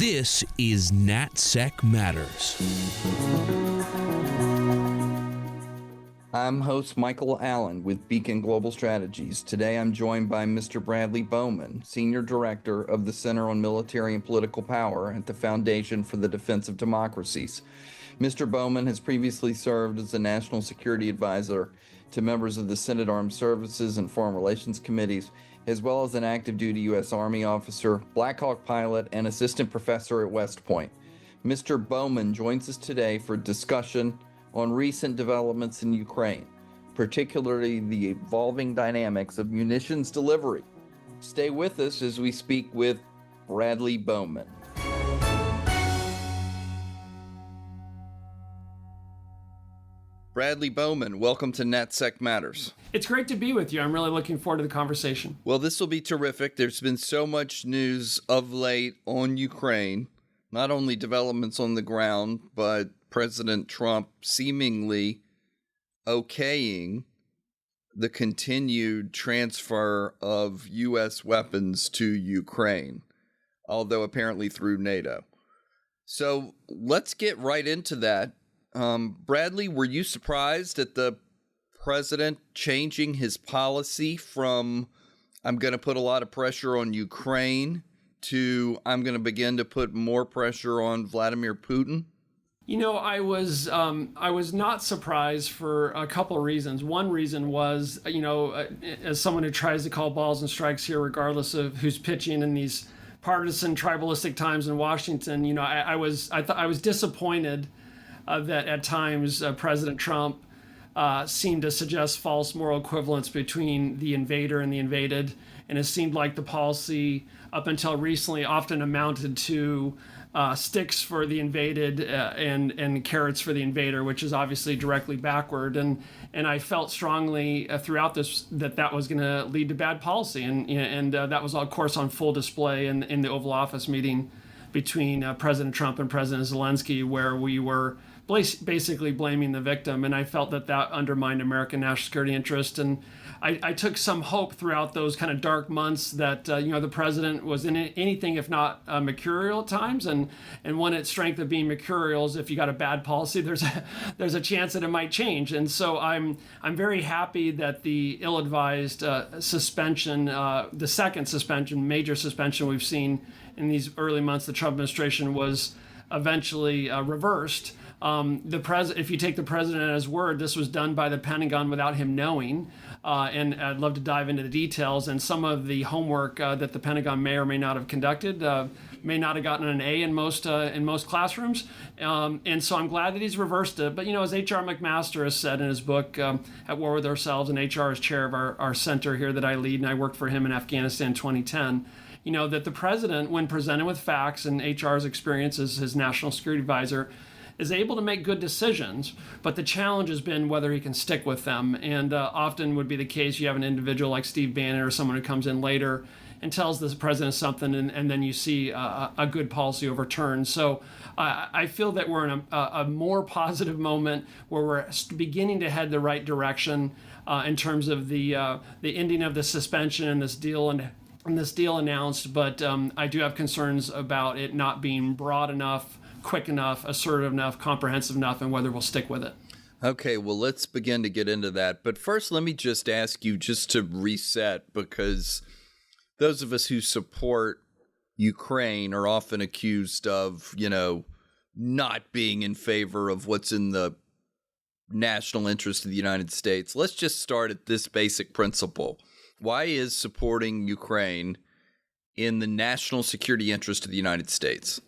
This is NatSec Matters. I'm host Michael Allen with Beacon Global Strategies. Today I'm joined by Mr. Bradley Bowman, Senior Director of the Center on Military and Political Power at the Foundation for the Defense of Democracies. Mr. Bowman has previously served as the National Security Advisor to members of the Senate Armed Services and Foreign Relations Committees, as well as an active duty U.S. Army officer, Black Hawk pilot, and assistant professor at West Point. Mr. Bowman joins us today for discussion on recent developments in Ukraine, particularly the evolving dynamics of munitions delivery. Stay with us as we speak with Bradley Bowman. Bradley Bowman, welcome to NatSec Matters. It's great to be with you. I'm really looking forward to the conversation. Well, this will be terrific. There's been so much news of late on Ukraine, not only developments on the ground, but President Trump seemingly okaying the continued transfer of U.S. weapons to Ukraine, although apparently through NATO. So let's get right into that. Bradley, were you surprised at the president changing his policy from I'm going to put a lot of pressure on Ukraine to I'm going to begin to put more pressure on Vladimir Putin? You know, I was not surprised for a couple of reasons. One reason was, as someone who tries to call balls and strikes here, regardless of who's pitching in these partisan, tribalistic times in Washington, I was disappointed that at times President Trump seemed to suggest false moral equivalence between the invader and the invaded, and it seemed like the policy up until recently often amounted to sticks for the invaded and carrots for the invader, which is obviously directly backward. And I felt strongly throughout this that was going to lead to bad policy, and that was of course on full display in the Oval Office meeting between President Trump and President Zelensky, where we were basically blaming the victim, and I felt that undermined American national security interest. And I took some hope throughout those kind of dark months that the president was in anything if not mercurial at times, and one its strength of being mercurial is if you got a bad policy, there's a chance that it might change. And so I'm very happy that the ill-advised suspension, the second suspension, major suspension we've seen in these early months, the Trump administration was eventually reversed. If you take the president at his word, this was done by the Pentagon without him knowing, and I'd love to dive into the details and some of the homework that the Pentagon may or may not have conducted, may not have gotten an A in most classrooms, and so I'm glad that he's reversed it. But as H.R. McMaster has said in his book At War with Ourselves, and H.R. is chair of our center here that I lead, and I worked for him in Afghanistan in 2010. That the president, when presented with facts and HR's experience as his national security advisor, is able to make good decisions, but the challenge has been whether he can stick with them. And often would be the case, you have an individual like Steve Bannon or someone who comes in later and tells the president something, and then you see a good policy overturned. So I feel that we're in a more positive moment where we're beginning to head the right direction in terms of the ending of the suspension and this deal announced, but I do have concerns about it not being broad enough, quick enough, assertive enough, comprehensive enough, and whether we'll stick with it. Okay, well, let's begin to get into that. But first, let me just ask you just to reset, because those of us who support Ukraine are often accused of, not being in favor of what's in the national interest of the United States. Let's just start at this basic principle. Why is supporting Ukraine in the national security interest of the United States?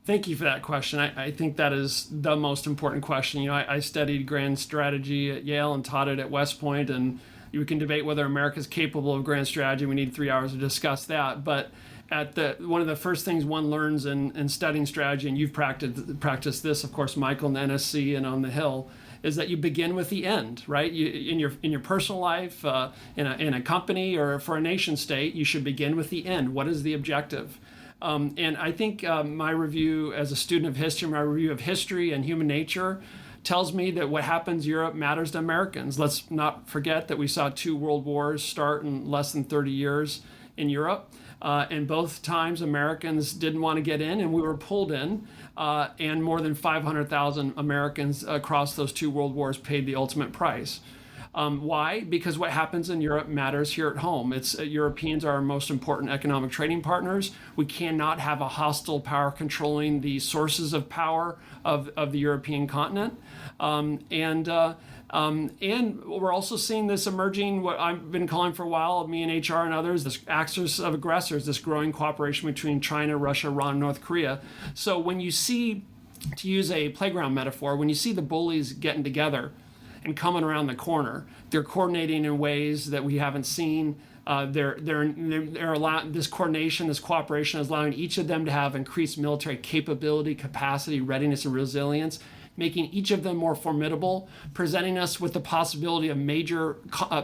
Thank you for that question. I think that is the most important question. I studied grand strategy at Yale and taught it at West Point, and we can debate whether America is capable of grand strategy. We need 3 hours to discuss that. But one of the first things one learns in studying strategy, and you've practiced this, of course, Michael, in the NSC and on the Hill, is that you begin with the end, right? In your personal life, in a company, or for a nation state, you should begin with the end. What is the objective? And I think my review as a student of history, my review of history and human nature, tells me that what happens in Europe matters to Americans. Let's not forget that we saw 2 world wars start in less than 30 years in Europe. And both times Americans didn't want to get in, and we were pulled in. And more than 500,000 Americans across those two world wars paid the ultimate price. Why? Because what happens in Europe matters here at home. Europeans are our most important economic trading partners. We cannot have a hostile power controlling the sources of power of the European continent. And we're also seeing this emerging, what I've been calling for a while, me and HR and others, this axis of aggressors, this growing cooperation between China, Russia, Iran, North Korea. So when you see, to use a playground metaphor, when you see the bullies getting together and coming around the corner, they're coordinating in ways that we haven't seen. They're allowing this coordination, this cooperation is allowing each of them to have increased military capability, capacity, readiness, and resilience, making each of them more formidable, presenting us with the possibility of major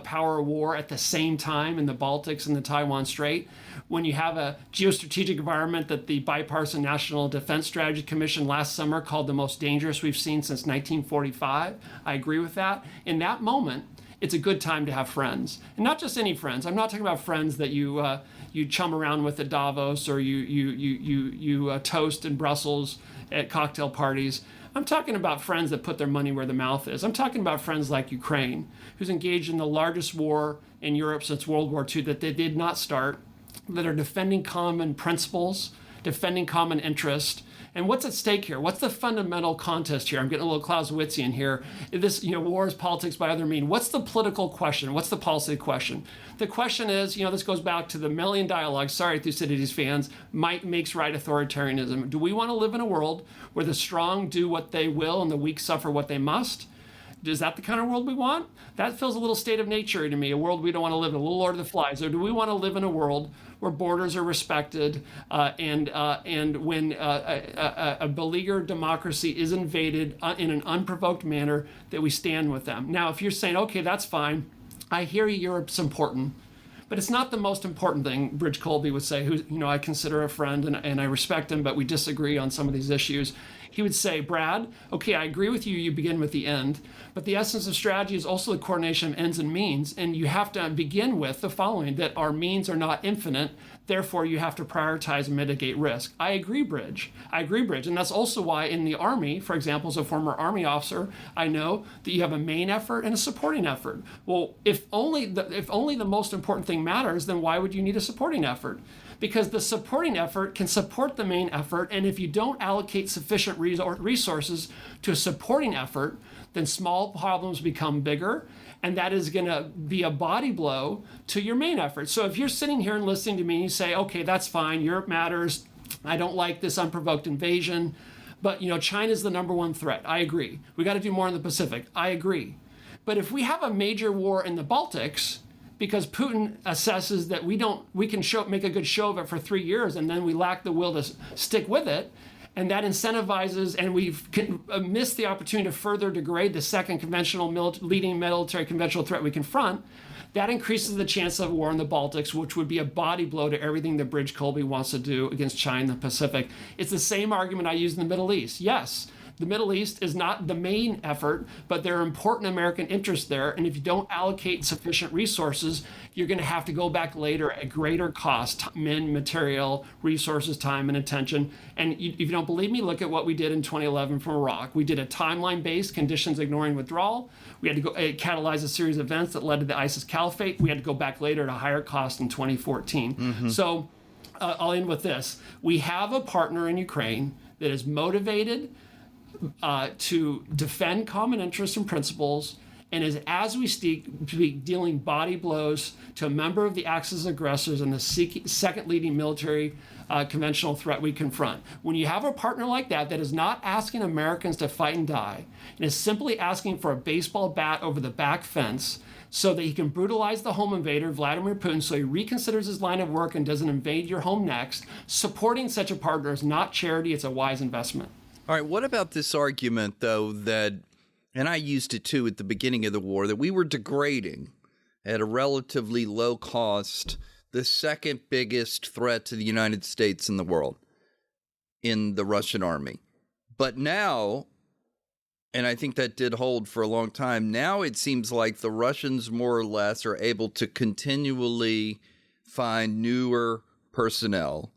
power war at the same time in the Baltics and the Taiwan Strait. When you have a geostrategic environment that the Bipartisan National Defense Strategy Commission last summer called the most dangerous we've seen since 1945, I agree with that. In that moment, it's a good time to have friends, and not just any friends. I'm not talking about friends that you chum around with at Davos or you toast in Brussels at cocktail parties. I'm talking about friends that put their money where their mouth is. I'm talking about friends like Ukraine, who's engaged in the largest war in Europe since World War II that they did not start, that are defending common principles, defending common interest. And what's at stake here? What's the fundamental contest here? I'm getting a little Clausewitzian here. This, war is politics by other means. What's the political question? What's the policy question? The question is, this goes back to the Million dialogue. Sorry, Thucydides fans. Might makes right authoritarianism. Do we want to live in a world where the strong do what they will and the weak suffer what they must? Is that the kind of world we want? That feels a little state of nature to me, a world we don't want to live in, a little Lord of the Flies. Or do we want to live in a world where borders are respected and when a beleaguered democracy is invaded in an unprovoked manner, that we stand with them? Now, if you're saying, okay, that's fine, I hear you, Europe's important, but it's not the most important thing, Bridge Colby would say, who I consider a friend and I respect him, but we disagree on some of these issues. He would say, Brad, okay, I agree with you, you begin with the end, but the essence of strategy is also the coordination of ends and means, and you have to begin with the following, that our means are not infinite, therefore you have to prioritize and mitigate risk. I agree, Bridge, and that's also why in the Army, for example, as a former Army officer, I know that you have a main effort and a supporting effort. Well, if only the most important thing matters, then why would you need a supporting effort? Because the supporting effort can support the main effort, and if you don't allocate sufficient resources to a supporting effort, then small problems become bigger, and that is going to be a body blow to your main effort. So if you're sitting here and listening to me and you say, okay, that's fine, Europe matters, I don't like this unprovoked invasion, but China's the number one threat. I agree. We got to do more in the Pacific. I agree. But if we have a major war in the Baltics, because Putin assesses that we can make a good show of it for 3 years, and then we lack the will to stick with it, and that incentivizes, and we've missed the opportunity to further degrade the second leading military conventional threat we confront, that increases the chance of war in the Baltics, which would be a body blow to everything that Bridge Colby wants to do against China in the Pacific. It's the same argument I use in the Middle East. Yes, the Middle East is not the main effort, but there are important American interests there. And if you don't allocate sufficient resources, you're going to have to go back later at greater cost, men, material, resources, time, and attention. And if you don't believe me, look at what we did in 2011 from Iraq. We did a timeline-based conditions ignoring withdrawal. We had to catalyze a series of events that led to the ISIS caliphate. We had to go back later at a higher cost in 2014. Mm-hmm. So I'll end with this. We have a partner in Ukraine that is motivated to defend common interests and principles, and is, as we speak, dealing body blows to a member of the Axis of aggressors and the second leading military conventional threat we confront. When you have a partner like that is not asking Americans to fight and die, and is simply asking for a baseball bat over the back fence so that he can brutalize the home invader, Vladimir Putin, so he reconsiders his line of work and doesn't invade your home next, supporting such a partner is not charity, it's a wise investment. All right, what about this argument, though, that, and I used it too at the beginning of the war, that we were degrading at a relatively low cost the second biggest threat to the United States in the world, in the Russian army. But now, and I think that did hold for a long time, now it seems like the Russians more or less are able to continually find newer personnel.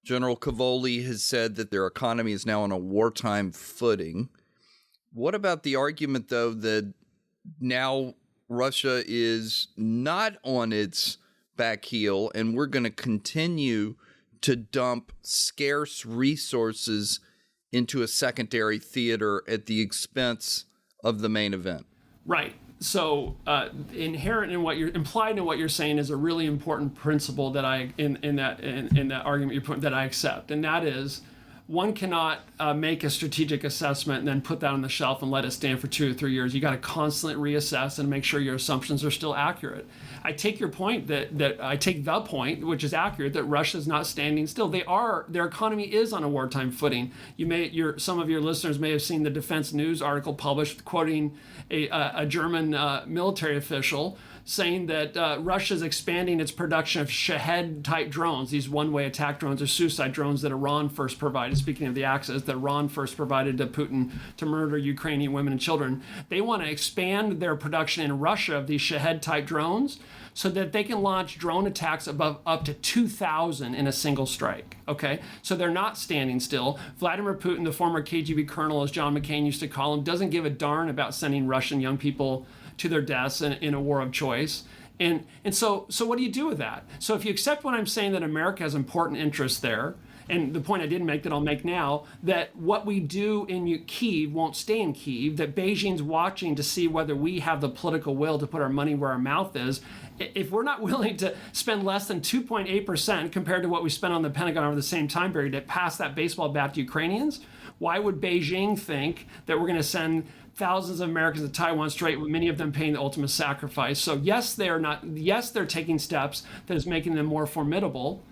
General Cavoli has said that their economy is now on a wartime footing. What about the argument, though, that now Russia is not on its back heel and we're going to continue to dump scarce resources into a secondary theater at the expense of the main event? Right. So inherent in what you're implied in what you're saying is a really important principle that I in that argument you put that I accept, and that is one cannot make a strategic assessment and then put that on the shelf and let it stand for 2 or 3 years. You got to constantly reassess and make sure your assumptions are still accurate. I take your point that I take the point, which is accurate, that Russia's not standing still. Their economy is on a wartime footing. Some of your listeners may have seen the Defense News article published quoting a German military official saying that Russia's expanding its production of Shahed-type drones, these one-way attack drones or suicide drones that Iran first provided, speaking of the Axis, that Iran first provided to Putin to murder Ukrainian women and children. They want to expand their production in Russia of these Shahed-type drones so that they can launch drone attacks above up to 2,000 in a single strike, okay? So they're not standing still. Vladimir Putin, the former KGB colonel, as John McCain used to call him, doesn't give a darn about sending Russian young people to their deaths in a war of choice. And so what do you do with that? So if you accept what I'm saying, that America has important interests there, and the point I didn't make that I'll make now, that what we do in Kyiv won't stay in Kyiv, that Beijing's watching to see whether we have the political will to put our money where our mouth is. If we're not willing to spend less than 2.8% compared to what we spent on the Pentagon over the same time period to pass that baseball bat to Ukrainians, why would Beijing think that we're going to send thousands of Americans to Taiwan straight, with many of them paying the ultimate sacrifice? So yes, they're taking steps that is making them more formidable.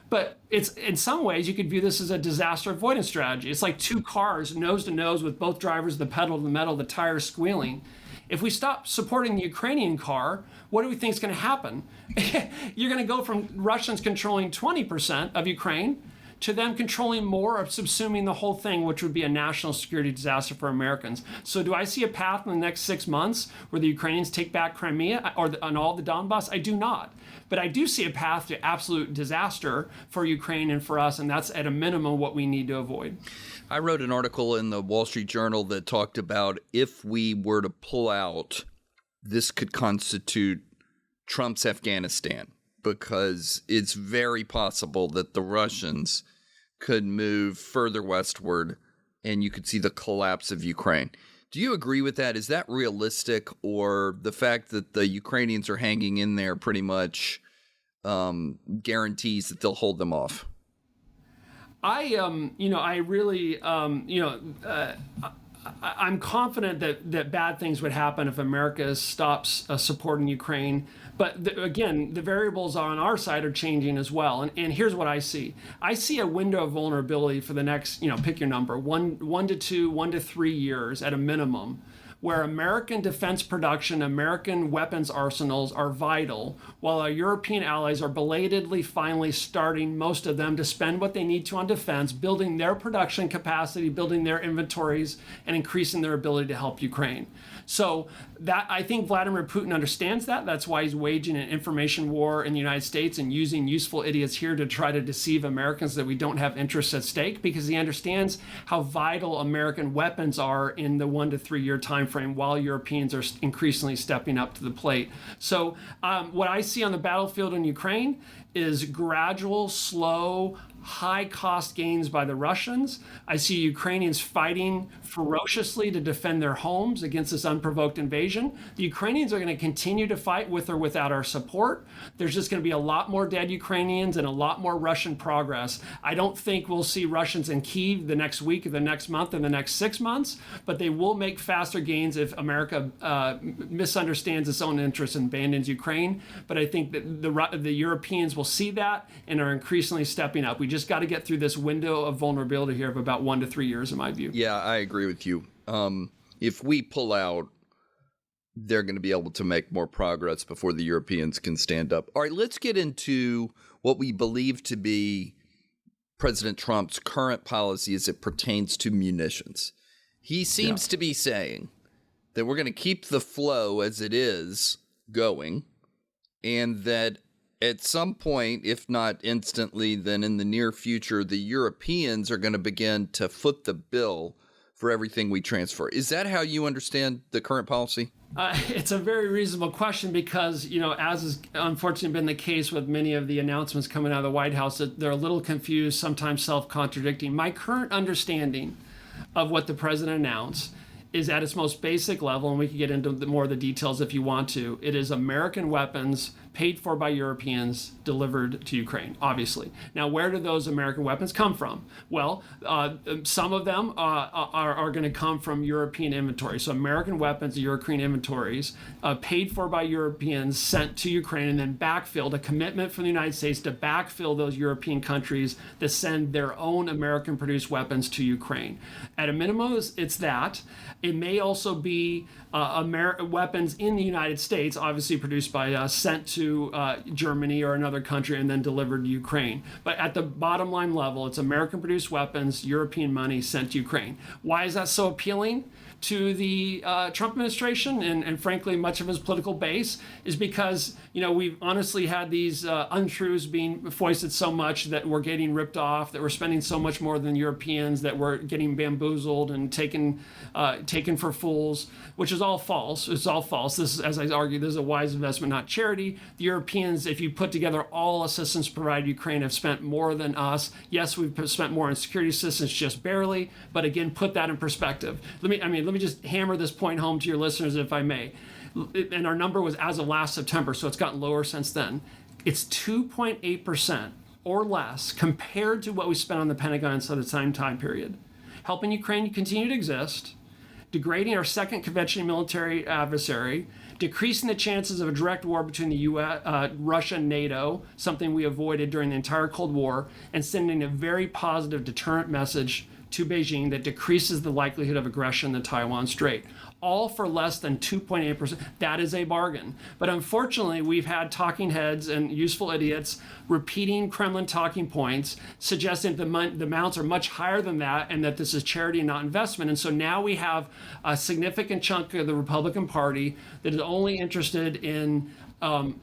But it's, in some ways, you could view this as a disaster avoidance strategy. It's like two cars nose to nose with both drivers, the pedal to the metal, the tires squealing. If we stop supporting the Ukrainian car, what do we think is going to happen? You're going to go from Russians controlling 20% of Ukraine to them controlling more, of subsuming the whole thing, which would be a national security disaster for Americans. So do I see a path in the next 6 months where the Ukrainians take back Crimea and all the Donbass? I do not. But I do see a path to absolute disaster for Ukraine and for us, and that's at a minimum what we need to avoid. I wrote an article in the Wall Street Journal that talked about if we were to pull out, this could constitute Trump's Afghanistan, because it's very possible that the Russians could move further westward and you could see the collapse of Ukraine. Do you agree with that? Is that realistic, or the fact that the Ukrainians are hanging in there pretty much guarantees that they'll hold them off? I'm confident that bad things would happen if America stops supporting Ukraine. But again, the variables on our side are changing as well. And here's what I see. I see a window of vulnerability for the next, pick your number, 1 to 2, 1 to 3 years at a minimum, where American defense production, American weapons arsenals are vital, while our European allies are belatedly finally starting, most of them, to spend what they need to on defense, building their production capacity, building their inventories, and increasing their ability to help Ukraine. So that, I think Vladimir Putin understands that. That's why he's waging an information war in the United States and using useful idiots here to try to deceive Americans that we don't have interests at stake, because he understands how vital American weapons are in the 1 to 3 year time frame, while Europeans are increasingly stepping up to the plate. So what I see on the battlefield in Ukraine is gradual, slow, high-cost gains by the Russians. I see Ukrainians fighting ferociously to defend their homes against this unprovoked invasion. The Ukrainians are going to continue to fight with or without our support. There's just going to be a lot more dead Ukrainians and a lot more Russian progress. I don't think we'll see Russians in Kyiv the next week or the next month or the next 6 months, but they will make faster gains if America misunderstands its own interests and abandons Ukraine. But I think that the Europeans will see that and are increasingly stepping up. We just got to get through this window of vulnerability here of about 1 to 3 years, in my view. Yeah, I agree with you. If we pull out, they're going to be able to make more progress before the Europeans can stand up. All right, let's get into what we believe to be President Trump's current policy as it pertains to munitions. He seems to be saying that we're going to keep the flow as it is going, and that At some point, if not instantly, then in the near future, the Europeans are going to begin to foot the bill for everything we transfer. Is that how you understand the current policy? It's a very reasonable question because, as has unfortunately been the case with many of the announcements coming out of the White House, that they're a little confused, sometimes self-contradicting. My current understanding of what the president announced is at its most basic level, and we can get into more of the details if you want to. It is American weapons paid for by Europeans delivered to Ukraine, obviously. Now, where do those American weapons come from? Well, some of them are going to come from European inventory. So American weapons, European inventories, paid for by Europeans, sent to Ukraine, and then backfilled, a commitment from the United States to backfill those European countries that send their own American-produced weapons to Ukraine. At a minimum, it's that. It may also be weapons in the United States, obviously produced by us, sent to Germany or another country and then delivered to Ukraine. But at the bottom line level, it's American-produced weapons, European money sent to Ukraine. Why is that so appealing to the Trump administration and frankly much of his political base? Is because we've honestly had these untruths being foisted so much that we're getting ripped off, that we're spending so much more than Europeans, that we're getting bamboozled and taken for fools, which is all false. It's all false. This is, as I argue, this is a wise investment, not charity. The Europeans, if you put together all assistance provided Ukraine, have spent more than us. Yes, we've spent more on security assistance, just barely, but again, put that in perspective. Let me just hammer this point home to your listeners, if I may. And our number was as of last September, so it's gotten lower since then. It's 2.8% or less compared to what we spent on the Pentagon at the same time period. Helping Ukraine continue to exist, degrading our second conventional military adversary, decreasing the chances of a direct war between the US, Russia and NATO, something we avoided during the entire Cold War, and sending a very positive deterrent message to Beijing that decreases the likelihood of aggression in the Taiwan Strait. All for less than 2.8%. That is a bargain. But unfortunately, we've had talking heads and useful idiots repeating Kremlin talking points, suggesting that the amounts are much higher than that and that this is charity and not investment. And so now we have a significant chunk of the Republican Party that is only interested in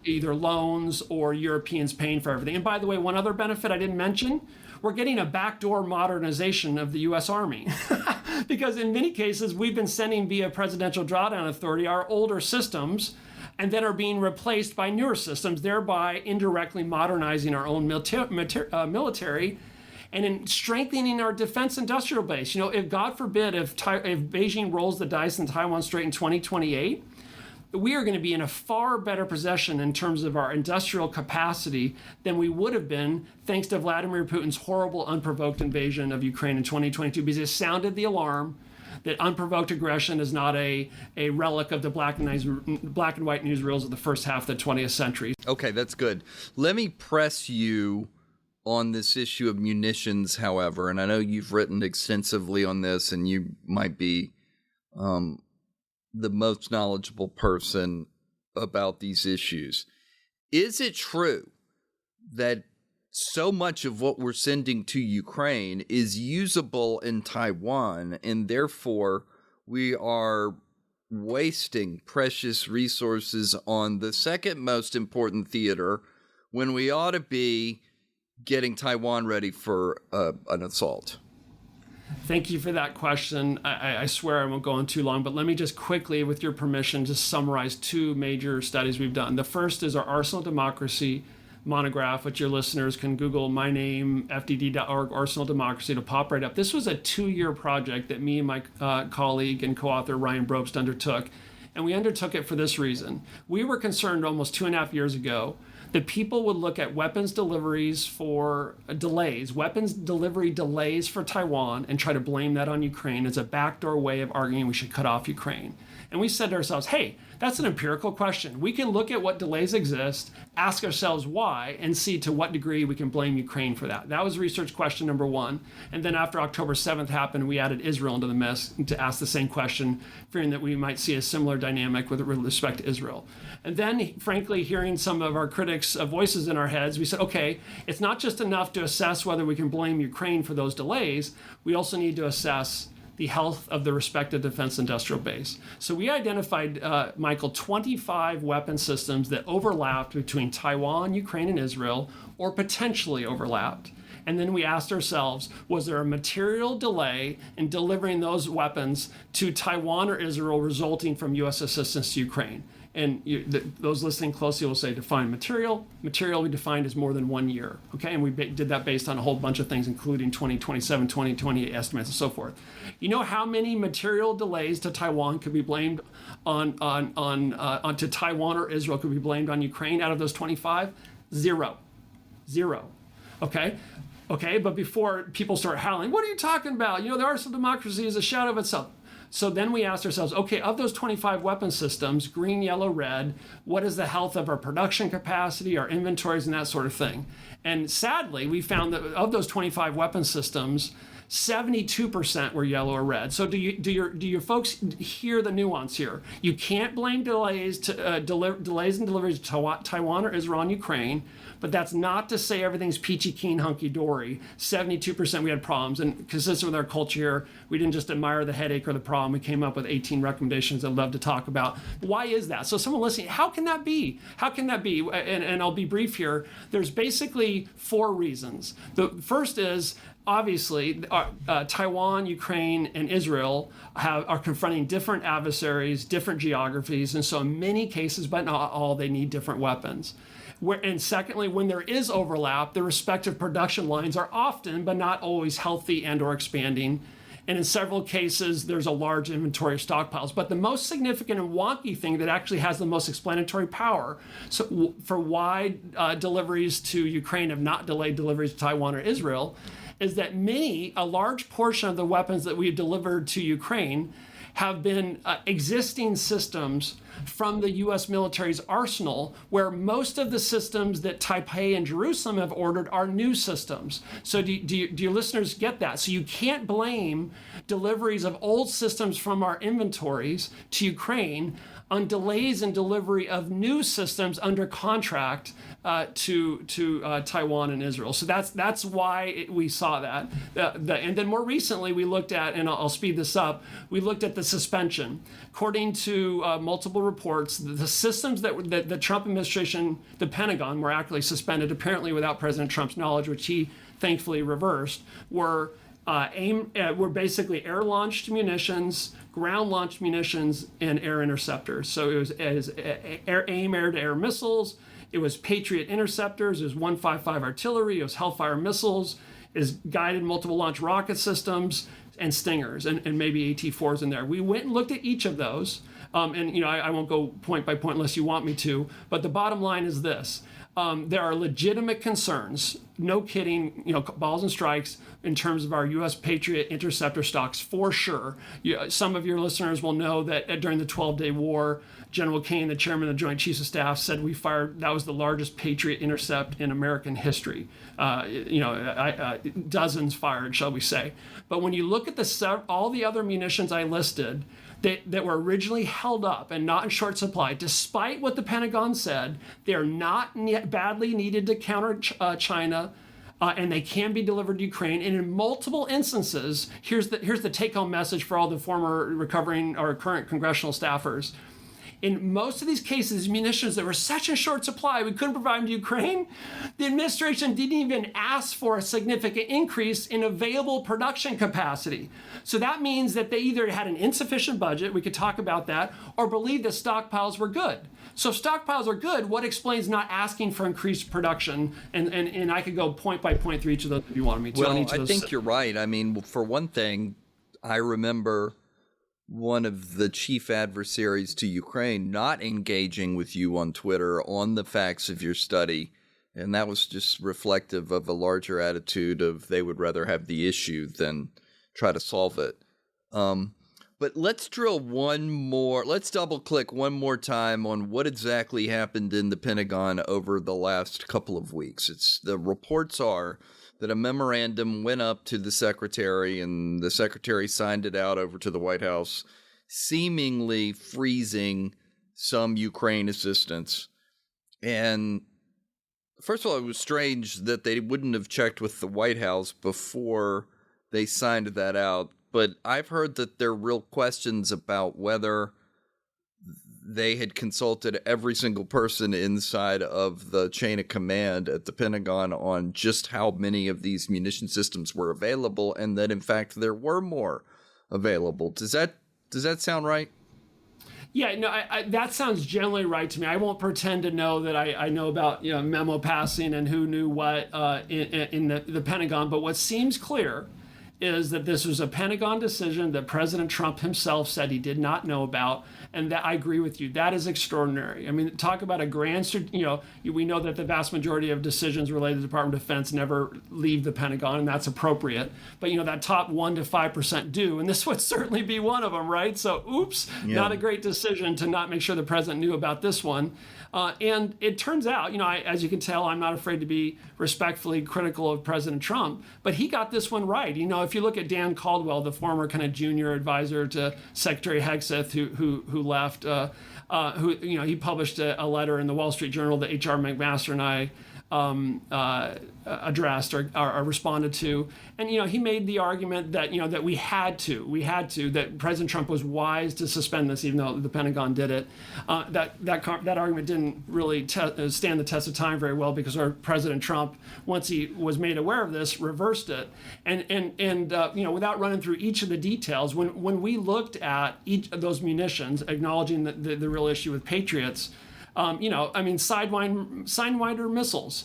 either loans or Europeans paying for everything. And by the way, one other benefit I didn't mention, we're getting a backdoor modernization of the U.S. Army. Because in many cases, we've been sending via Presidential Drawdown Authority our older systems and then are being replaced by newer systems, thereby indirectly modernizing our own military and in strengthening our defense industrial base. If God forbid, if Beijing rolls the dice in Taiwan Strait in 2028, we are going to be in a far better position in terms of our industrial capacity than we would have been thanks to Vladimir Putin's horrible unprovoked invasion of Ukraine in 2022, because it sounded the alarm that unprovoked aggression is not a relic of the black and white newsreels of the first half of the 20th century. Okay, that's good. Let me press you on this issue of munitions, however, and I know you've written extensively on this and you might be the most knowledgeable person about these issues. Is it true that so much of what we're sending to Ukraine is usable in Taiwan, and therefore we are wasting precious resources on the second most important theater when we ought to be getting Taiwan ready for an assault? Thank you for that question. I swear I won't go on too long, but let me just quickly, with your permission, just summarize two major studies we've done. The first is our Arsenal Democracy monograph, which your listeners can Google my name, fdd.org, Arsenal Democracy, to pop right up. This was a 2-year project that me and my colleague and co-author Ryan Brobst undertook, and we undertook it for this reason. We were concerned almost 2.5 years ago that people would look at weapons deliveries for delays, weapons delivery delays for Taiwan, and try to blame that on Ukraine as a backdoor way of arguing we should cut off Ukraine. And we said to ourselves, hey, that's an empirical question. We can look at what delays exist, ask ourselves why, and see to what degree we can blame Ukraine for that. That was research question number one. And then after October 7th happened, we added Israel into the mix to ask the same question, fearing that we might see a similar dynamic with respect to Israel. And then, frankly, hearing some of our critics' voices in our heads, we said, okay, it's not just enough to assess whether we can blame Ukraine for those delays. We also need to assess the health of the respective defense industrial base. So we identified, Michael, 25 weapon systems that overlapped between Taiwan, Ukraine, and Israel, or potentially overlapped. And then we asked ourselves, was there a material delay in delivering those weapons to Taiwan or Israel resulting from U.S. assistance to Ukraine? And those listening closely will say define material. Material we defined as more than 1 year. Okay, and we did that based on a whole bunch of things, including 2027, 2028 estimates and so forth. You know how many material delays to Taiwan could be blamed to Taiwan or Israel could be blamed on Ukraine out of those 25? Zero. Okay, but before people start howling, what are you talking about? You know, the arsenal of democracy is a shadow of itself. So then we asked ourselves, okay, of those 25 weapon systems, green, yellow, red, what is the health of our production capacity, our inventories, and that sort of thing? And sadly, we found that of those 25 weapon systems, 72% were yellow or red. So do your folks hear the nuance here? You can't blame delays in deliveries to Taiwan or Israel and Ukraine, but that's not to say everything's peachy keen, hunky dory. 72% we had problems, and consistent with our culture here, we didn't just admire the headache or the problem. We came up with 18 recommendations I'd love to talk about. Why is that? So someone listening, how can that be? And I'll be brief here. There's basically 4 reasons. The first is, obviously, Taiwan, Ukraine, and Israel are confronting different adversaries, different geographies, and so in many cases, but not all, they need different weapons. And secondly, when there is overlap, the respective production lines are often, but not always, healthy and or expanding. And in several cases, there's a large inventory of stockpiles. But the most significant and wonky thing that actually has the most explanatory power for why deliveries to Ukraine have not delayed deliveries to Taiwan or Israel is that a large portion of the weapons that we've delivered to Ukraine have been existing systems from the U.S. military's arsenal, where most of the systems that Taipei and Jerusalem have ordered are new systems. So do your listeners get that? So you can't blame deliveries of old systems from our inventories to Ukraine on delays in delivery of new systems under contract to Taiwan and Israel. So that's why we saw that. And then more recently, we looked at, and I'll speed this up, we looked at the suspension. According to multiple reports, the systems that the Trump administration, the Pentagon, were actually suspended, apparently without President Trump's knowledge, which he thankfully reversed, were basically air-launched munitions, ground-launched munitions, and air interceptors. So it was AIM air-to-air missiles, it was Patriot interceptors, it was 155 artillery, it was Hellfire missiles, it was guided multiple launch rocket systems, and Stingers, and maybe AT-4s in there. We went and looked at each of those, and I won't go point by point unless you want me to, but the bottom line is this. There are legitimate concerns, no kidding, balls and strikes in terms of our U.S. Patriot interceptor stocks, for sure. Some of your listeners will know that during the 12-day war, General Kane, the chairman of the Joint Chiefs of Staff, said that was the largest Patriot intercept in American history. Dozens fired, shall we say. But when you look at all the other munitions I listed, that were originally held up and not in short supply, despite what the Pentagon said, they are not badly needed to counter China, and they can be delivered to Ukraine. And in multiple instances, here's the take-home message for all the former recovering or current congressional staffers. In most of these cases, munitions that were such in short supply we couldn't provide them to Ukraine, the administration didn't even ask for a significant increase in available production capacity. So that means that they either had an insufficient budget, we could talk about that, or believed that stockpiles were good. So if stockpiles are good, what explains not asking for increased production? And I could go point by point through each of those if you wanted me to. Well, I think you're right. I mean, for one thing, I remember one of the chief adversaries to Ukraine not engaging with you on Twitter on the facts of your study. And that was just reflective of a larger attitude of they would rather have the issue than try to solve it. But let's let's double click one more time on what exactly happened in the Pentagon over the last couple of weeks. The reports are that a memorandum went up to the secretary and the secretary signed it out over to the White House, seemingly freezing some Ukraine assistance. And first of all, it was strange that they wouldn't have checked with the White House before they signed that out. but I've heard that there are real questions about whether they had consulted every single person inside of the chain of command at the Pentagon on just how many of these munition systems were available, and that in fact there were more available. Does that sound right? Yeah, no, that sounds generally right to me. I won't pretend to know that I know about memo passing and who knew what in the Pentagon. But what seems clear is that this was a Pentagon decision that President Trump himself said he did not know about, and that I agree with you. That is extraordinary. I mean, talk about a grand, we know that the vast majority of decisions related to the Department of Defense never leave the Pentagon, and that's appropriate. But, that top 1% to 5% do, and this would certainly be one of them, right? So, oops, not a great decision to not make sure the president knew about this one. And it turns out, as you can tell, I'm not afraid to be respectfully critical of President Trump, but he got this one right. If you look at Dan Caldwell, the former kind of junior advisor to Secretary Hegseth, who left, he published a letter in the Wall Street Journal that H.R. McMaster and I addressed or responded to, and he made the argument that that we had to that President Trump was wise to suspend this, even though the Pentagon did it. That argument didn't really stand the test of time very well, because our President Trump, once he was made aware of this, reversed it. And without running through each of the details, when we looked at each of those munitions, acknowledging the real issue with Patriots. Sidewinder missiles.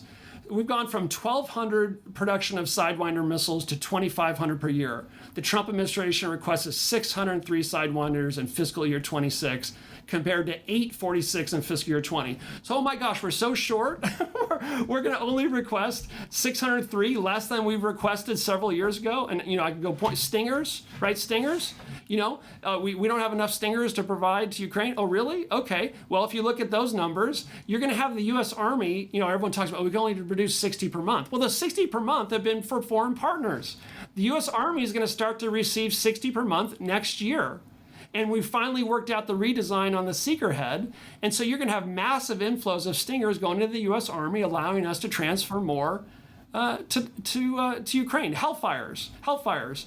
We've gone from 1,200 production of Sidewinder missiles to 2,500 per year. The Trump administration requested 603 Sidewinders in fiscal year 26, compared to 846 in fiscal year 20. So, oh my gosh, we're so short. We're going to only request 603, less than we've requested several years ago. And, I can go point Stingers, right? Stingers. We don't have enough Stingers to provide to Ukraine. Oh, really? Okay. Well, if you look at those numbers, you're going to have the U.S. Army, everyone talks about, we can only produce 60 per month. Well, the 60 per month have been for foreign partners. The U.S. Army is going to start to receive 60 per month next year. And we finally worked out the redesign on the Seeker head. And so you're going to have massive inflows of Stingers going into the U.S. Army, allowing us to transfer more to Ukraine. Hellfires.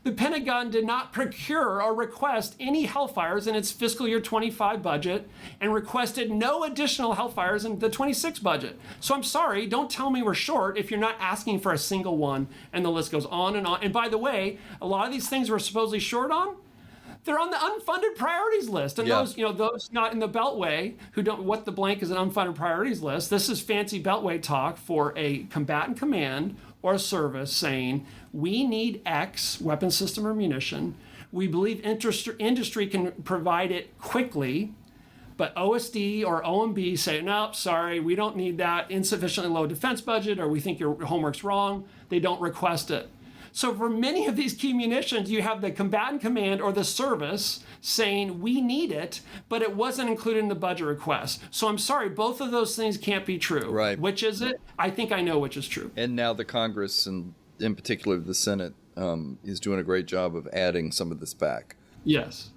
The Pentagon did not procure or request any Hellfires in its fiscal year 25 budget, and requested no additional Hellfires in the 26 budget. So I'm sorry, don't tell me we're short if you're not asking for a single one, and the list goes on and on. And by the way, a lot of these things we're supposedly short on, they're on the unfunded priorities list. And those not in the Beltway who don't, what the blank is an unfunded priorities list. This is fancy Beltway talk for a combatant command or a service saying, we need X weapon system or munition. We believe industry can provide it quickly, but OSD or OMB say, no, sorry, we don't need that, insufficiently low defense budget, or we think your homework's wrong. They don't request it. So for many of these key munitions, you have the combatant command or the service saying we need it, but it wasn't included in the budget request. So I'm sorry, both of those things can't be true. Right. Which is it? I think I know which is true. And now the Congress, and in particular the Senate, is doing a great job of adding some of this back. Yes.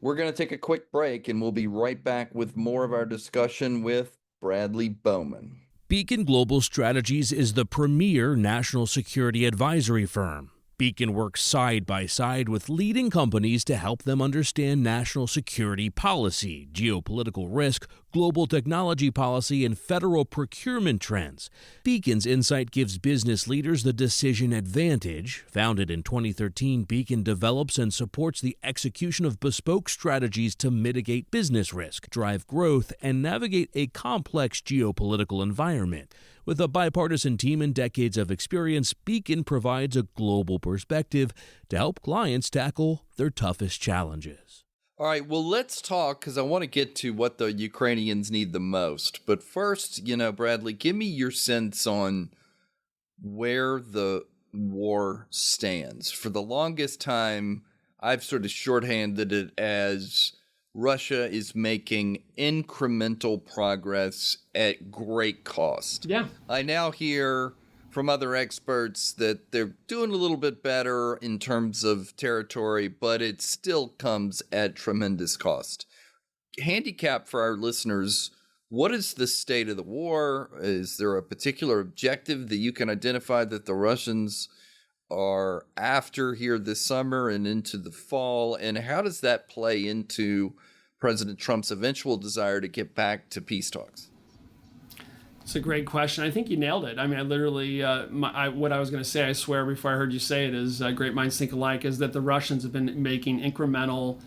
We're going to take a quick break, and we'll be right back with more of our discussion with Bradley Bowman. Beacon Global Strategies is the premier national security advisory firm. Beacon works side by side with leading companies to help them understand national security policy, geopolitical risk, global technology policy, and federal procurement trends. Beacon's insight gives business leaders the decision advantage. Founded in 2013, Beacon develops and supports the execution of bespoke strategies to mitigate business risk, drive growth, and navigate a complex geopolitical environment. With a bipartisan team and decades of experience, Beacon provides a global perspective to help clients tackle their toughest challenges. All right, well, let's talk, because I want to get to what the Ukrainians need the most. But first, Bradley, give me your sense on where the war stands. For the longest time, I've sort of shorthanded it as Russia is making incremental progress at great cost. Yeah. I now hear from other experts that they're doing a little bit better in terms of territory, but it still comes at tremendous cost. Handicap for our listeners, what is the state of the war? Is there a particular objective that you can identify that the Russians are after here this summer and into the fall? And how does that play into President Trump's eventual desire to get back to peace talks? It's a great question. I think you nailed it. I mean, I literally, what I was going to say, I swear before I heard you say it, is great minds think alike, is that the Russians have been making incremental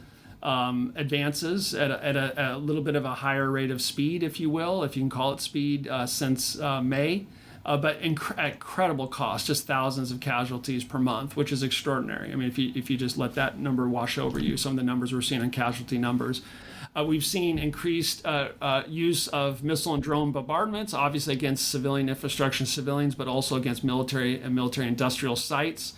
advances at a little bit of a higher rate of speed, if you will, if you can call it speed, since May. But at incredible cost, just thousands of casualties per month, which is extraordinary. I mean, if you just let that number wash over you, some of the numbers we're seeing on casualty numbers. We've seen increased use of missile and drone bombardments, obviously against civilian infrastructure and civilians, but also against military and military industrial sites.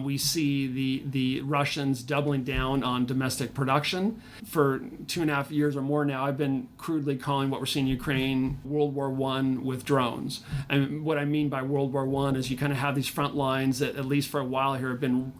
We see the Russians doubling down on domestic production. For 2.5 years or more now, I've been crudely calling what we're seeing in Ukraine World War I with drones. And what I mean by World War I is you kind of have these front lines that, at least for a while here, have been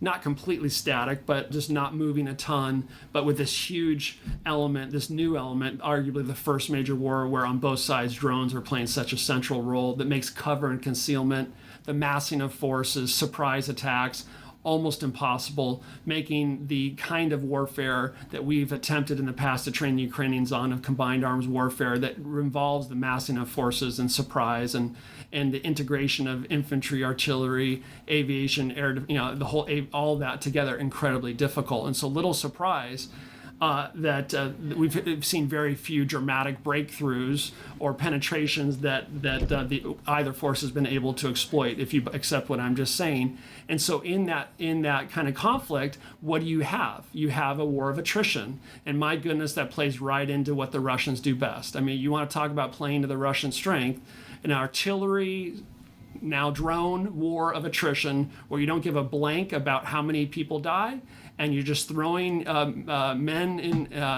not completely static, but just not moving a ton, but with this huge element, this new element, arguably the first major war where on both sides drones are playing such a central role that makes cover and concealment, the massing of forces, surprise attacks, almost impossible, making the kind of warfare that we've attempted in the past to train the Ukrainians on, of combined arms warfare that involves the massing of forces and surprise and the integration of infantry, artillery, aviation, air, the whole, all that together, incredibly difficult. And so little surprise that we've seen very few dramatic breakthroughs or penetrations that either force has been able to exploit, if you accept what I'm just saying. And so in that kind of conflict, what do you have? You have a war of attrition. And my goodness, that plays right into what the Russians do best. I mean, you want to talk about playing to the Russian strength, an artillery, now drone war of attrition, where you don't give a blank about how many people die, and you're just throwing men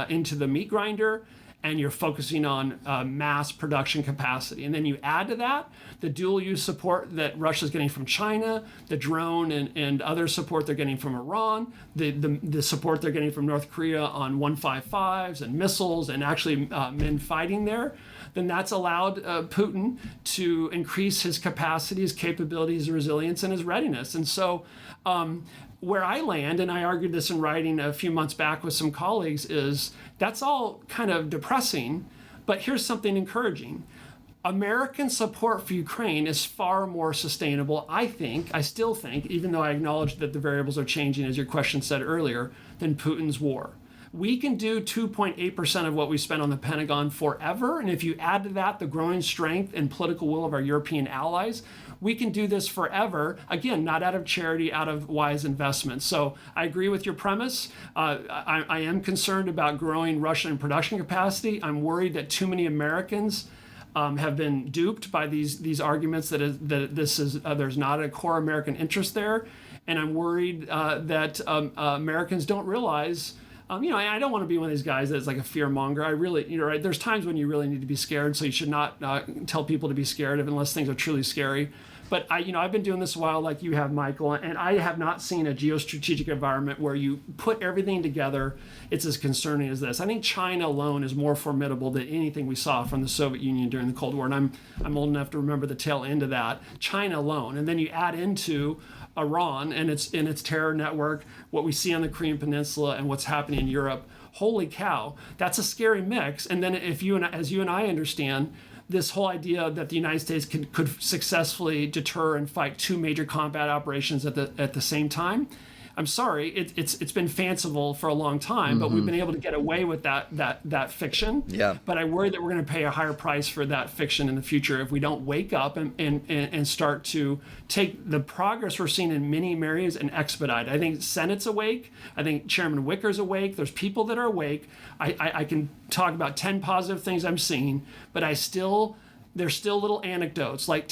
into the meat grinder, and you're focusing on mass production capacity. And then you add to that the dual use support that Russia's getting from China, the drone and other support they're getting from Iran, the support they're getting from North Korea on 155s and missiles, and actually men fighting there. Then that's allowed Putin to increase his capacity, his capabilities, his resilience, and his readiness. And so where I land, and I argued this in writing a few months back with some colleagues, is that's all kind of depressing, but here's something encouraging. American support for Ukraine is far more sustainable, I still think, even though I acknowledge that the variables are changing, as your question said earlier, than Putin's war. We can do 2.8% of what we spent on the Pentagon forever. And if you add to that the growing strength and political will of our European allies, we can do this forever. Again, not out of charity, out of wise investment. So I agree with your premise. I am concerned about growing Russian production capacity. I'm worried that too many Americans have been duped by these arguments that there's not a core American interest there. And I'm worried that Americans don't realize. I don't want to be one of these guys that's like a fear monger. I really, right? There's times when you really need to be scared, so you should not tell people to be scared of unless things are truly scary. But I've been doing this a while, like you have, Michael, and I have not seen a geostrategic environment where you put everything together. It's as concerning as this. I think China alone is more formidable than anything we saw from the Soviet Union during the Cold War, and I'm old enough to remember the tail end of that. China alone, and then you add into Iran and its terror network, what we see on the Korean Peninsula, and what's happening in Europe. Holy cow, that's a scary mix. And then as you and I understand, this whole idea that the United States could successfully deter and fight two major combat operations at the same time. I'm sorry, it's been fanciful for a long time, but we've been able to get away with that fiction. Yeah. But I worry that we're going to pay a higher price for that fiction in the future if we don't wake up and start to take the progress we're seeing in many areas and expedite. I think Senate's awake. I think Chairman Wicker's awake. There's people that are awake. I can talk about 10 positive things I'm seeing, but there's still little anecdotes. Like,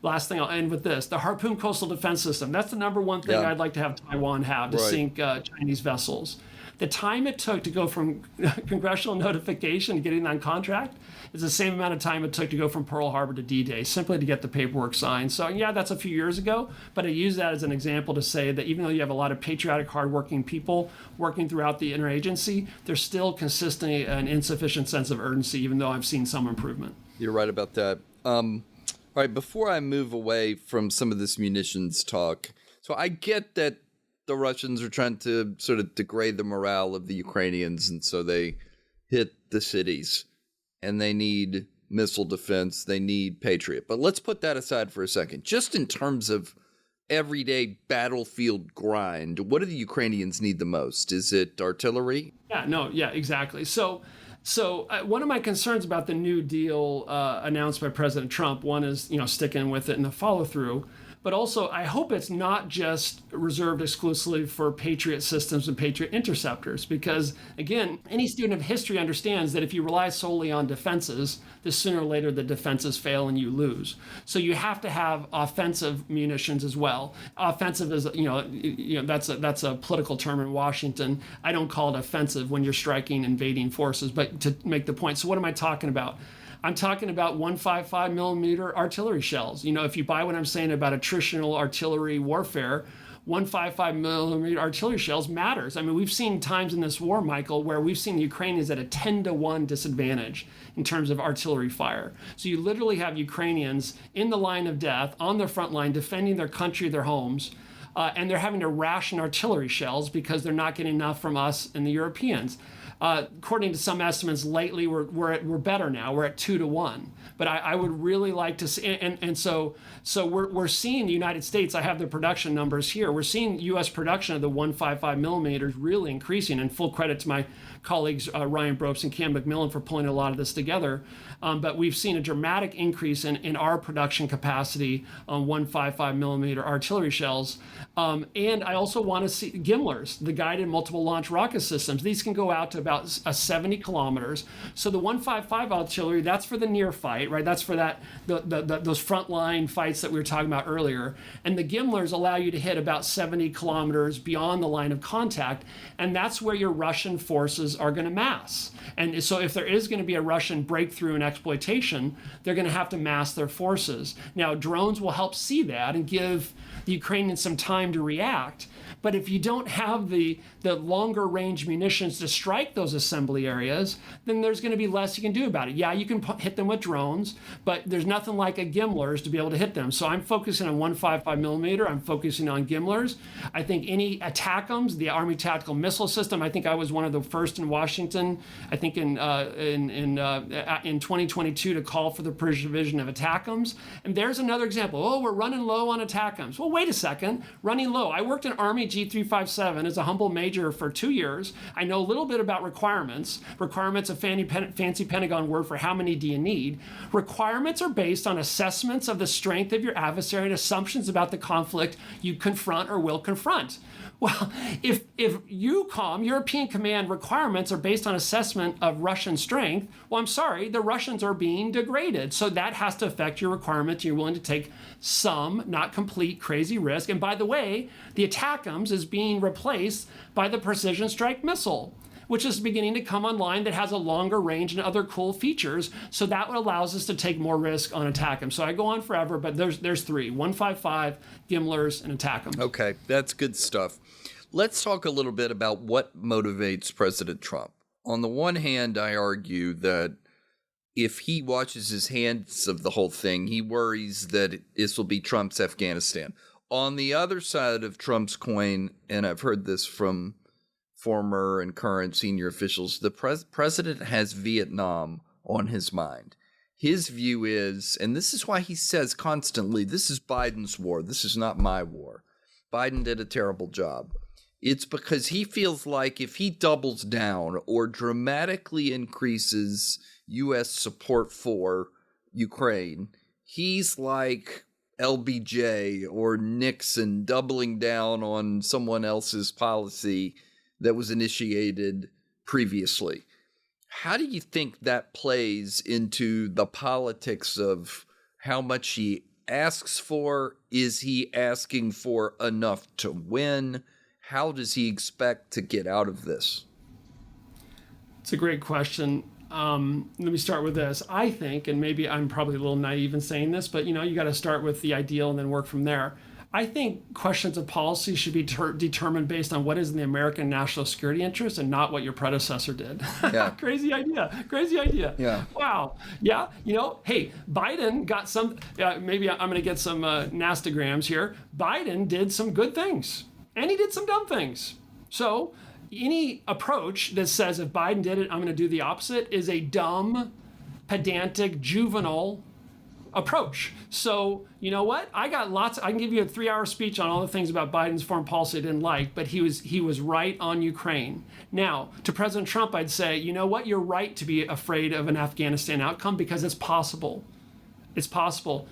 last thing, I'll end with this. The Harpoon Coastal Defense System. That's the number one thing I'd like to have Taiwan have to sink Chinese vessels. The time it took to go from congressional notification to getting on contract is the same amount of time it took to go from Pearl Harbor to D-Day, simply to get the paperwork signed. So yeah, that's a few years ago, but I use that as an example to say that even though you have a lot of patriotic, hardworking people working throughout the interagency, there's still consistently an insufficient sense of urgency, even though I've seen some improvement. You're right about that. All right, before I move away from some of this munitions talk, so I get that the Russians are trying to sort of degrade the morale of the Ukrainians, and so they hit the cities, and they need missile defense, they need Patriot. But let's put that aside for a second. Just in terms of everyday battlefield grind, what do the Ukrainians need the most? Is it artillery? Yeah, exactly. So one of my concerns about the New Deal announced by President Trump, one is, sticking with it and the follow through. But also, I hope it's not just reserved exclusively for Patriot systems and Patriot interceptors, because, again, any student of history understands that if you rely solely on defenses, then sooner or later the defenses fail and you lose. So you have to have offensive munitions as well. Offensive is, that's a political term in Washington. I don't call it offensive when you're striking invading forces, but to make the point. So what am I talking about? I'm talking about 155 millimeter artillery shells. If you buy what I'm saying about attritional artillery warfare, 155 millimeter artillery shells matters. I mean, we've seen times in this war, Michael, where we've seen the Ukrainians at a 10-to-1 disadvantage in terms of artillery fire. So you literally have Ukrainians in the line of death, on the front line, defending their country, their homes, and they're having to ration artillery shells because they're not getting enough from us and the Europeans. According to some estimates, lately we're better now. We're at 2-to-1. But I would really like to see, and so we're seeing the United States. I have the production numbers here. We're seeing U.S. production of the 155 millimeters really increasing. And full credit to my colleagues Ryan Brobst and Cam McMillan for pulling a lot of this together. But we've seen a dramatic increase in our production capacity on 155 millimeter artillery shells. And I also want to see GMLRS, the guided multiple launch rocket systems. These can go out to about 70 kilometers. So the 155 artillery, that's for the near fight, right? That's for those frontline fights that we were talking about earlier. And the GMLRS allow you to hit about 70 kilometers beyond the line of contact. And that's where your Russian forces are going to mass. And so if there is going to be a Russian breakthrough and exploitation, they're going to have to mass their forces. Now, drones will help see that and give the Ukrainians some time to react. But if you don't have the longer range munitions to strike those assembly areas, then there's going to be less you can do about it. Yeah, you can hit them with drones, but there's nothing like a GMLRS to be able to hit them. So I'm focusing on 155 millimeter. I'm focusing on GMLRS. I think any ATACMS, the Army Tactical Missile System, I think I was one of the first in Washington, I think in 2022 to call for the provision of ATACMS. And there's another example. Oh, we're running low on ATACMS. Well, wait a second. Running low. I worked in Army G357 as a humble major for 2 years. I know a little bit about requirements. Requirements, a fancy Pentagon word for how many do you need. Requirements are based on assessments of the strength of your adversary and assumptions about the conflict you confront or will confront. Well, if EUCOM, European Command requirements are based on assessment of Russian strength, well, I'm sorry, the Russians are being degraded. So that has to affect your requirements. You're willing to take some, not complete, crazy risk. And by the way, the ATACMS is being replaced by the precision strike missile, which is beginning to come online, that has a longer range and other cool features. So that allows us to take more risk on ATACMS. So I go on forever, but there's three: 155, GMLRS, and ATACMS. Okay, that's good stuff. Let's talk a little bit about what motivates President Trump. On the one hand, I argue that if he washes his hands of the whole thing, he worries that this will be Trump's Afghanistan. On the other side of Trump's coin, and I've heard this from former and current senior officials, the president has Vietnam on his mind. His view is, and this is why he says constantly, this is Biden's war, this is not my war. Biden did a terrible job. It's because he feels like if he doubles down or dramatically increases U.S. support for Ukraine, he's like LBJ or Nixon doubling down on someone else's policy that was initiated previously. How do you think that plays into the politics of how much he asks for? Is he asking for enough to win? How does he expect to get out of this? It's a great question. Let me start with this. I think, and maybe I'm probably a little naive in saying this, but you got to start with the ideal and then work from there. I think questions of policy should be determined based on what is in the American national security interest and not what your predecessor did. Yeah. Crazy idea. Yeah. Wow. Yeah. Hey, Biden got some, maybe I'm going to get some nastagrams here. Biden did some good things and he did some dumb things. So any approach that says if Biden did it, I'm going to do the opposite is a dumb, pedantic, juvenile approach. So you know what? I can give you a 3-hour speech on all the things about Biden's foreign policy I didn't like, but he was right on Ukraine. Now, to President Trump, I'd say, you know what? You're right to be afraid of an Afghanistan outcome because it's possible. It's possible.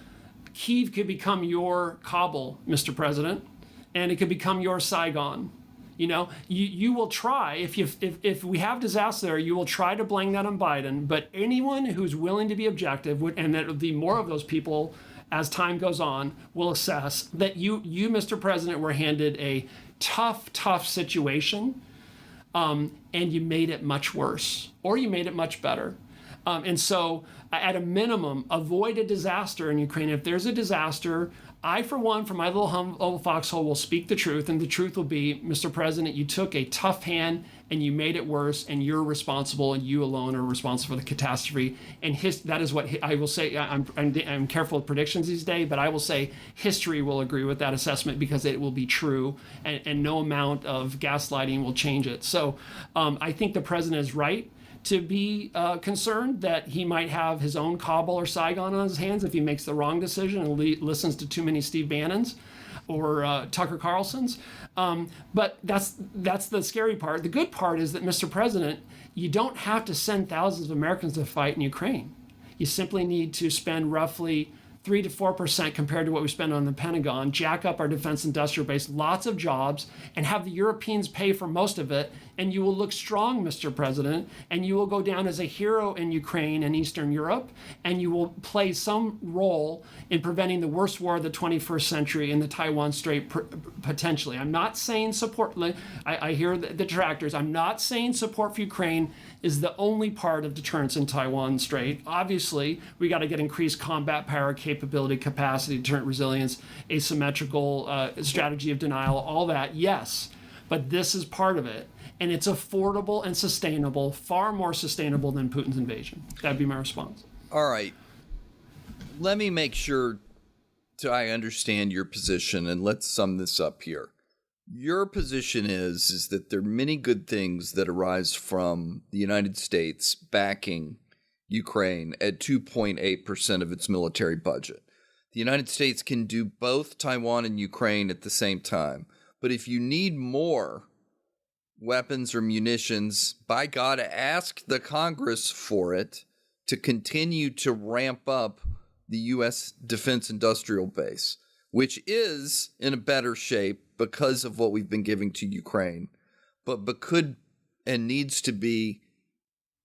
Kyiv could become your Kabul, Mr. President, and it could become your Saigon. You will try, if we have disaster there, you will try to blame that on Biden, but anyone who's willing to be objective, and that the more of those people as time goes on will assess that you Mr. President, were handed a tough situation, and you made it much worse, or you made it much better. And so at a minimum, avoid a disaster in Ukraine. If there's a disaster, I, for one, from my little foxhole, will speak the truth, and the truth will be, Mr. President, you took a tough hand and you made it worse, and you're responsible, and you alone are responsible for the catastrophe. And that is what I will say. I'm careful with predictions these days, but I will say history will agree with that assessment because it will be true, and no amount of gaslighting will change it. So I think the president is right to be concerned that he might have his own Kabul or Saigon on his hands if he makes the wrong decision and listens to too many Steve Bannons or Tucker Carlsons. But that's the scary part. The good part is that, Mr. President, you don't have to send thousands of Americans to fight in Ukraine. You simply need to spend roughly 3 to 4% compared to what we spend on the Pentagon, jack up our defense industrial base, lots of jobs, and have the Europeans pay for most of it, and you will look strong, Mr. President, and you will go down as a hero in Ukraine and Eastern Europe, and you will play some role in preventing the worst war of the 21st century in the Taiwan Strait potentially. I'm not saying support, I hear the detractors, I'm not saying support for Ukraine is the only part of deterrence in Taiwan Strait. Obviously, we got to get increased combat power, capability, capacity, deterrent resilience, asymmetrical strategy of denial, all that, yes. But this is part of it. And it's affordable and sustainable, far more sustainable than Putin's invasion. That'd be my response. All right. Let me make sure I understand your position, and let's sum this up here. Your position is that there are many good things that arise from the United States backing Ukraine at 2.8% of its military budget. The United States can do both Taiwan and Ukraine at the same time. But if you need more weapons or munitions, by God, ask the Congress for it to continue to ramp up the U.S. defense industrial base, which is in a better shape because of what we've been giving to Ukraine, but could and needs to be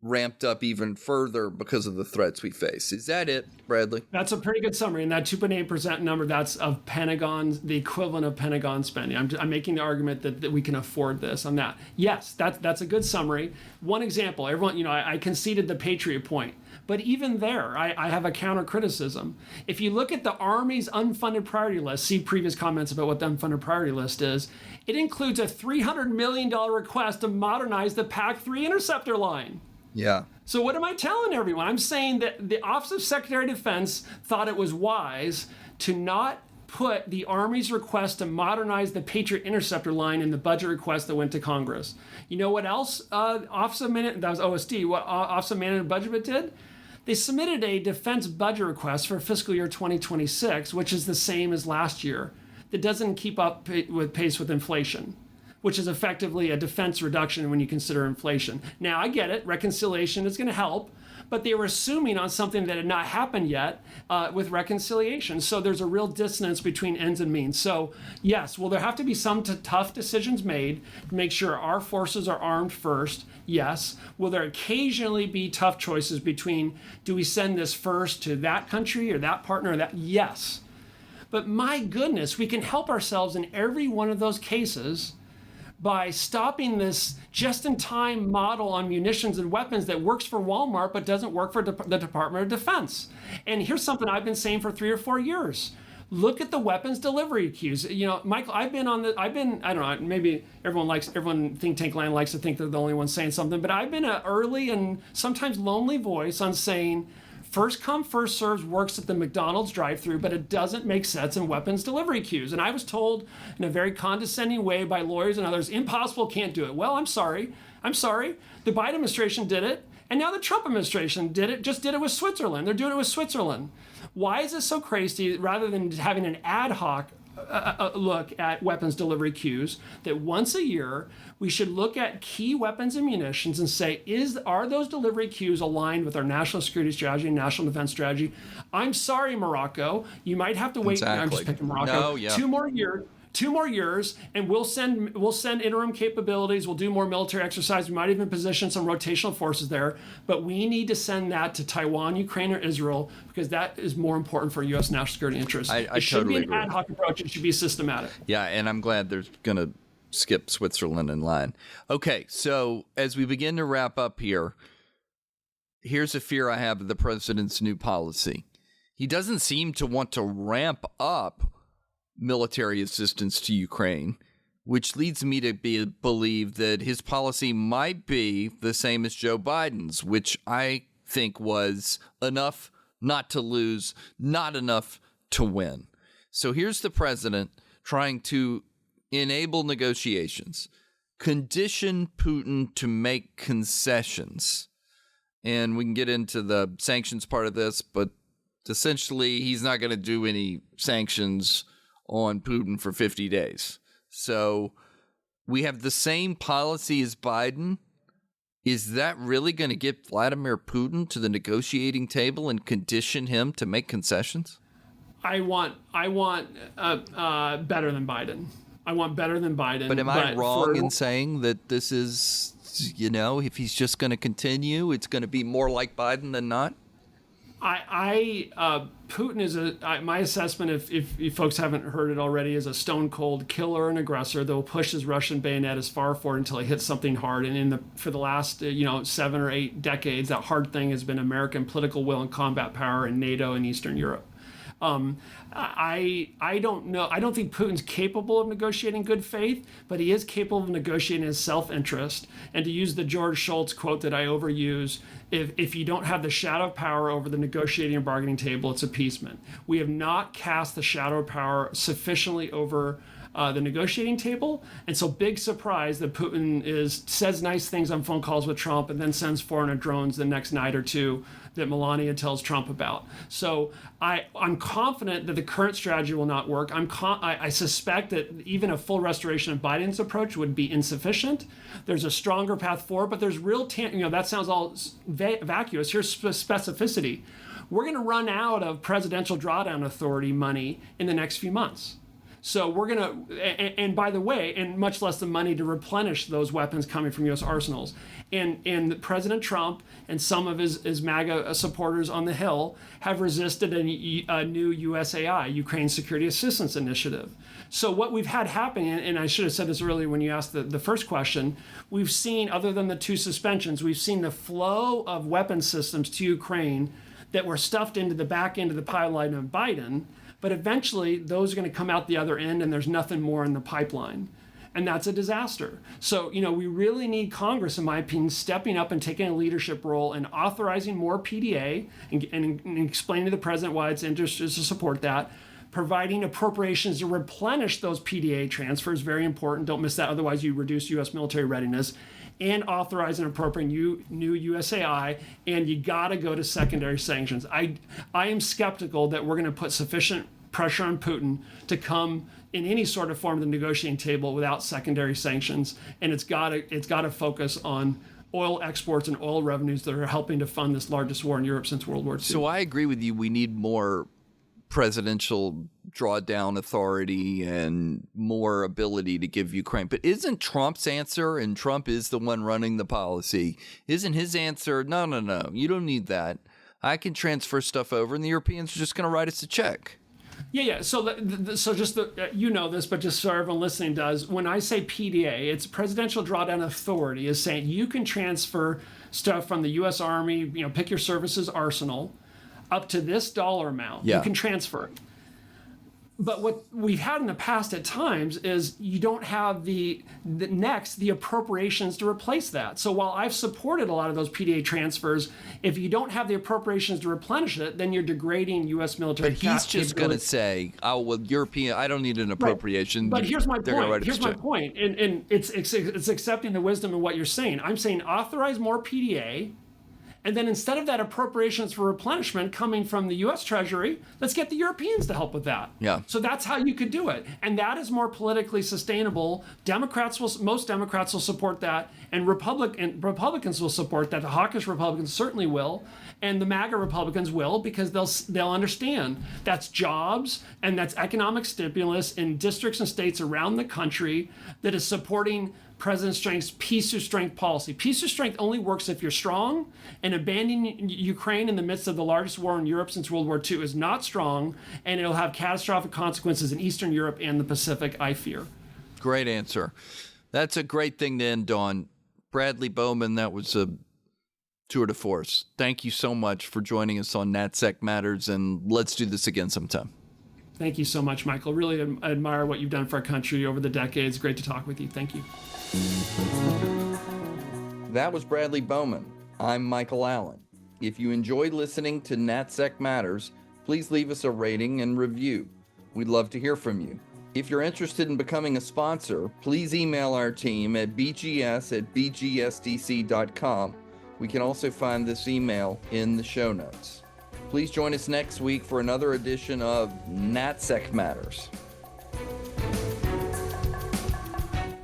ramped up even further because of the threats we face. Is that it, Bradley? That's a pretty good summary. And that 2.8% number, that's of Pentagon, the equivalent of Pentagon spending. I'm making the argument that we can afford this on that. Yes, that's a good summary. One example, everyone, I conceded the Patriot point. But even there, I have a counter criticism. If you look at the Army's unfunded priority list, see previous comments about what the unfunded priority list is, it includes a $300 million request to modernize the PAC-3 interceptor line. Yeah. So what am I telling everyone? I'm saying that the Office of Secretary of Defense thought it was wise to not put the Army's request to modernize the Patriot interceptor line in the budget request that went to Congress. You know what else Office of Management, that was OSD, what Office of Management Budget did? They submitted a defense budget request for fiscal year 2026, which is the same as last year, that doesn't keep up with pace with inflation, which is effectively a defense reduction when you consider inflation. Now, I get it, reconciliation is going to help, but they were assuming on something that had not happened yet with reconciliation. So there's a real dissonance between ends and means. So yes, will there have to be some tough decisions made to make sure our forces are armed first? Yes. Will there occasionally be tough choices between, do we send this first to that country or that partner or that? Yes. But my goodness, we can help ourselves in every one of those cases by stopping this just-in-time model on munitions and weapons that works for Walmart but doesn't work for the Department of Defense. And here's something I've been saying for 3 or 4 years. Look at the weapons delivery queues. You know, Michael, I don't know, maybe everyone think tank land likes to think they're the only one saying something, but I've been an early and sometimes lonely voice on saying first come, first serves works at the McDonald's drive-thru, but it doesn't make sense in weapons delivery queues. And I was told in a very condescending way by lawyers and others, impossible, can't do it. Well, I'm sorry. The Biden administration did it, and now the Trump administration did it with Switzerland. They're doing it with Switzerland. Why is this so crazy? Rather than having an ad hoc look at weapons delivery queues, that once a year we should look at key weapons and munitions and say, are those delivery queues aligned with our national security strategy and national defense strategy? I'm sorry, Morocco, you might have to wait. Exactly. I'm just picking Morocco. 2 more years, and we'll send interim capabilities. We'll do more military exercise. We might even position some rotational forces there. But we need to send that to Taiwan, Ukraine, or Israel, because that is more important for U.S. national security interests. I it should totally be an agree. ad hoc approach. It should be systematic. Yeah, and I'm glad they're going to skip Switzerland in line. Okay, so as we begin to wrap up here, here's a fear I have of the president's new policy. He doesn't seem to want to ramp up military assistance to Ukraine, which leads me to believe that his policy might be the same as Joe Biden's, which I think was enough not to lose, not enough to win. So here's the president trying to enable negotiations, condition Putin to make concessions. And we can get into the sanctions part of this, but essentially he's not going to do any sanctions on Putin for 50 days. So we have the same policy as Biden. Is that really going to get Vladimir Putin to the negotiating table and condition him to make concessions? I want better than Biden. I want better than Biden. But am I wrong in saying that this is, if he's just going to continue, it's going to be more like Biden than not? Putin is my assessment, if folks haven't heard it already, is a stone cold killer and aggressor that will push his Russian bayonet as far forward until he hits something hard. And for the last 7 or 8 decades, that hard thing has been American political will and combat power in NATO and Eastern Europe. I don't know. I don't think Putin's capable of negotiating good faith, but he is capable of negotiating his self-interest. And to use the George Shultz quote that I overuse, if you don't have the shadow of power over the negotiating and bargaining table, it's appeasement. We have not cast the shadow of power sufficiently over the negotiating table. And so big surprise that Putin says nice things on phone calls with Trump and then sends foreigner drones the next night or two that Melania tells Trump about. So I'm confident that the current strategy will not work. I suspect that even a full restoration of Biden's approach would be insufficient. There's a stronger path forward, but there's real, that sounds all vacuous. Here's specificity. We're going to run out of presidential drawdown authority money in the next few months. So we're going to, and by the way, and much less the money to replenish those weapons coming from U.S. arsenals. And President Trump and some of his MAGA supporters on the Hill have resisted a new USAI, Ukraine Security Assistance Initiative. So what we've had happen, and I should have said this earlier when you asked the first question, we've seen, other than the 2 suspensions, we've seen the flow of weapon systems to Ukraine that were stuffed into the back end of the pipeline of Biden. But eventually, those are going to come out the other end, and there's nothing more in the pipeline. And that's a disaster. So, we really need Congress, in my opinion, stepping up and taking a leadership role and authorizing more PDA and explaining to the president why it's interested to support that. Providing appropriations to replenish those PDA transfers, very important. Don't miss that. Otherwise, you reduce U.S. military readiness. And authorize and appropriate new USAI, and you got to go to secondary sanctions. I am skeptical that we're going to put sufficient pressure on Putin to come in any sort of form to the negotiating table without secondary sanctions, and it's got to focus on oil exports and oil revenues that are helping to fund this largest war in Europe since World War II. So I agree with you. We need more presidential drawdown authority and more ability to give Ukraine. But isn't Trump's answer, and Trump is the one running the policy, isn't his answer, no, you don't need that. I can transfer stuff over and the Europeans are just going to write us a check. Yeah. So just you know this, but just so everyone listening does, when I say PDA, it's Presidential Drawdown Authority, is saying you can transfer stuff from the U.S. Army, pick your services arsenal, up to this dollar amount. Yeah. You can transfer it. But what we've had in the past at times is you don't have the appropriations to replace that. So while I've supported a lot of those PDA transfers, if you don't have the appropriations to replenish it, then you're degrading U.S. military. But he's just going to say, "Oh, well, European. I don't need an appropriation." Right. But here's my point. Here's my point, and it's accepting the wisdom of what you're saying. I'm saying authorize more PDA. And then instead of that appropriations for replenishment coming from the U.S. Treasury, let's get the Europeans to help with that. Yeah. So that's how you could do it. And that is more politically sustainable. Most Democrats will support that, and Republicans will support that. The hawkish Republicans certainly will, and the MAGA Republicans will, because they'll understand that's jobs and that's economic stimulus in districts and states around the country that is supporting President Trump's peace through strength policy. Peace through strength only works if you're strong, and abandoning Ukraine in the midst of the largest war in Europe since World War II is not strong, and it'll have catastrophic consequences in Eastern Europe and the Pacific, I fear. Great answer. That's a great thing to end on. Bradley Bowman, that was a tour de force. Thank you so much for joining us on NatSec Matters, and let's do this again sometime. Thank you so much, Michael. Really admire what you've done for our country over the decades. Great to talk with you. Thank you. That was Bradley Bowman. I'm Michael Allen. If you enjoyed listening to NatSec Matters, please leave us a rating and review. We'd love to hear from you. If you're interested in becoming a sponsor, please email our team at bgs@bgsdc.com. We can also find this email in the show notes. Please join us next week for another edition of NatSec Matters.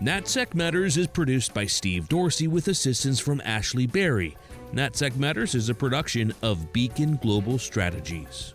NatSec Matters is produced by Steve Dorsey with assistance from Ashley Berry. NatSec Matters is a production of Beacon Global Strategies.